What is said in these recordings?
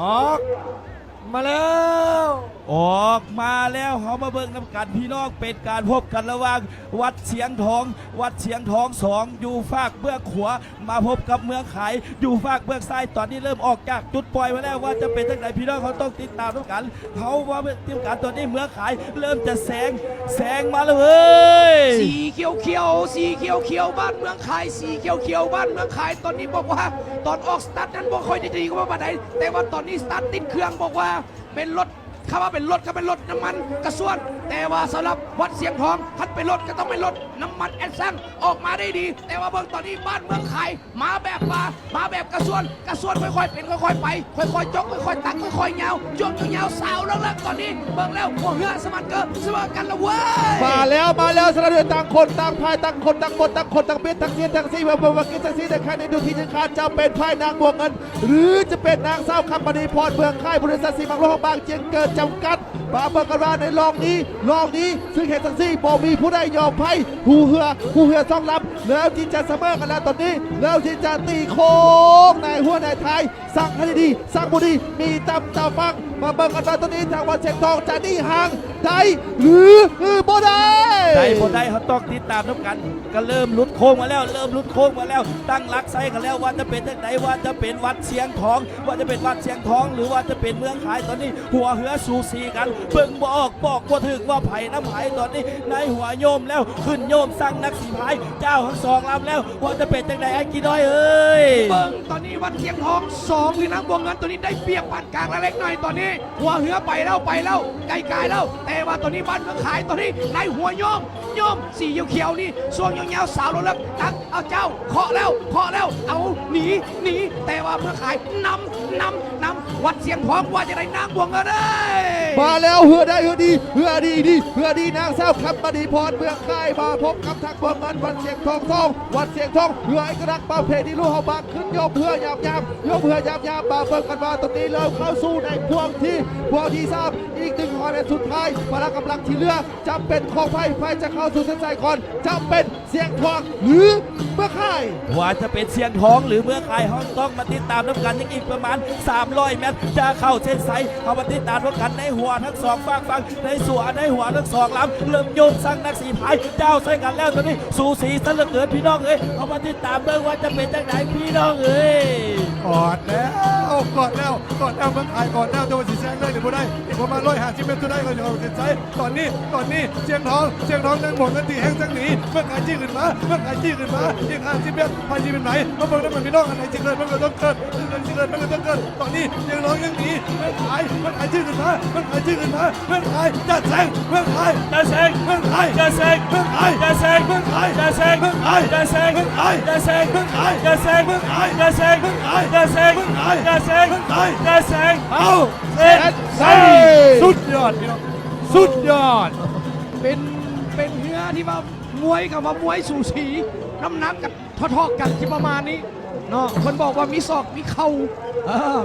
ออกมาแล้วออกมาแล้วเขามาเบิ่งน้ำกันพี่น้องเป็นการพบกันระหว่างวัดเสียงทอง2อยู่ฝากเบื้องขวามาพบกับเมืองขายอยู่ฝากเบื้องซ้ายตอนนี้เริ่มออกจากจุดปล่อยมาแล้วว่าจะเป็นยังไงพี่น้องเขาต้องติดตามน้ำกันเขาว่าติดตามตอนนี้เมืองขายเริ่มจะแซงมาแล้วเว้ยสีเขียวบ้านเมืองขายสีเขียวบ้านเมืองขายตอนนี้บอกว่าตอนออกสตาร์ทนั้นบ่ค่อยดีกว่าปานใดแต่ว่าตอนนี้สตาร์ทติดเครื่องบอกว่าเป็นรถคำว่าเป็นรถก็เป็นรถน้ำมันกระส่วนแต่ว่าสำหรับวัดเสียงทองคัดเป็นรถก็ต้องเป็นรถน้ำมันแอดซังออกมาได้ดีแต่ว่าเบิ่งตอนนี้บ้านเมืองขายมาแบบกระส่วนค่อยๆเป็นค่อยๆไปค่อยๆจกค่อยๆตักค่อยๆเงาจ้วงเงาสาวเลิกตอนนี้เบิ่งแล้วพวกเฮือสมันเกอร์สมันกันละเว้ยมาแล้วสระเดือต่างคนต่างพายต่างคนต่างบนต่างคนต่างเบ็ดต่างเสียนต่างซีเบอร์กินต่างซีแต่ใครในดูทีจะขาดจะเป็นพายนางบวกเงินหรือจะเป็นนางสาวคำปณีพรเมืองค่ายบริษัทสีบางโลกบางเจียงเกิดจำกัดมาเบิกกันว่าในรองนี้ซึ่งเหตุสังซี่บ่มีผู้ใดยอมไพ่ผู้เหือซ่องรับแล้วที่จะเสมอกันแล้วตอนนี้แล้วที่จะตีโค้งในหัวในท้ายสั่งให้ดีสั่งบุดีมีตำตาฟังมาเบิกกันว่าตอนนี้ทางวัดเชียงทองจะนี่ห่างได้หรือบ่ได้บ่ได้เขาต้องติดตามน้ำกันก็เริ่มลุดโค้งมาแล้วตั้งรักไซกันแล้วว่าจะเป็นที่ไหนว่าจะเป็นวัดเสียงทองหรือว่าจะเป็นเมืองขายตอนนี้หัวเหือสูสีกันเบิ่งบอกว่าถึงว่าไผ่น้ำไผ่ตอนนี้ในหัวโยมแล้วขึ้นโยมสั่งนักสีพายเจ้าทั้งสองลำแล้วว่าจะเป็นจังไดไอ้กี่น้อยเอ้ยเบิ่งตอนนี้วัดเสียงทอง2หรือนางบวงเงินตัวนี้ได้เปรียบปานกลางเล็กหน่อยตอนนี้หัวเหือไปแล้วไกลแล้วแต่ว่าตอนนี้บ้านเมืองขายตอนนี้ในหัวโยมสีเขียวนี่ส่วงยาวๆสาวแล้วตักเอาเจ้าเคาะแล้วเอาหนีแต่ว่าเมืองขายนำวัดเสียงทองว่าจะได้นางบวงเงินได้มาแล้วเหือดีนางสาวคำปณีพรเมืองค่ายมาพบกับทางบวงเงินวัดเสียงทองเหือไอ้กระดักประเพณีลูกเขาบางขึ้นโยมเหือยามมาเบิ่งกันว่าตอนนี้เริ่มเข้าสู่ในพวงที่ทราบอีก1 คนสุดท้ายพละกำลังที่เหลือจำเป็นของไพ่จะเข้าสู่เส้นชัยก่อนจำเป็นเสียงทองหรือเมื่อค่ายว่าจะเป็นเสียงทองหรือเมื่อขายห้องต้องมาติดตามน้ำกันอีกประมาณ300 เมตรจะเข้าเส้นชัยเขามาติดตามน้ำกันในหัวทั้งสองฟังในสวนในหัวทั้งสองลำเริ่มโยนสั่งนักสีพายเจ้าใส่กันแล้วตอนนี้สูสีซะเหลือเกินพี่น้องเอ้ยเขามาติดตามเบิ่งว่าจะเป็นจังไหนพี่น้องเอ้ยกอดแล้วเมื่อขายก่อนแล้วจะมาสีแซงได้หรือไม่ได้อีกประมาณ150 เมตรจะได้ก็จะเอาเส้นชัยตอนนี้เชียงทองนั่งหมดกันตีแห้งจังหนีเมื่อขายจี้ขึ้นมาอีก50 เมตรพายจี้เป็นไหนมาเบิ่งน้ำมันพี่น้องอันไหนจริงเลยมันก็ต้องเกิดตอนนี้เชียงทองยังหนีเมื่อขายจี้ขึ้นมาเมื่อขายจะแซงเมื่อขายจะแซงเอาสุดยอดพี่น้องสุดยอดเป็นเหือที่ว่ามวยกับว่ามวยสูสีน้ำหนักกันทอๆกันที่ประมาณนี้เนาะคนบอกว่ามีศอกมีเข่า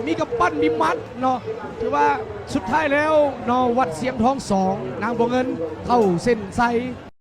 มีกำปั้นมีมัดเนาะถือว่าสุดท้ายแล้วเนาะวัดเสียงทอง2นางบวงเงินเข้าเส้นชัย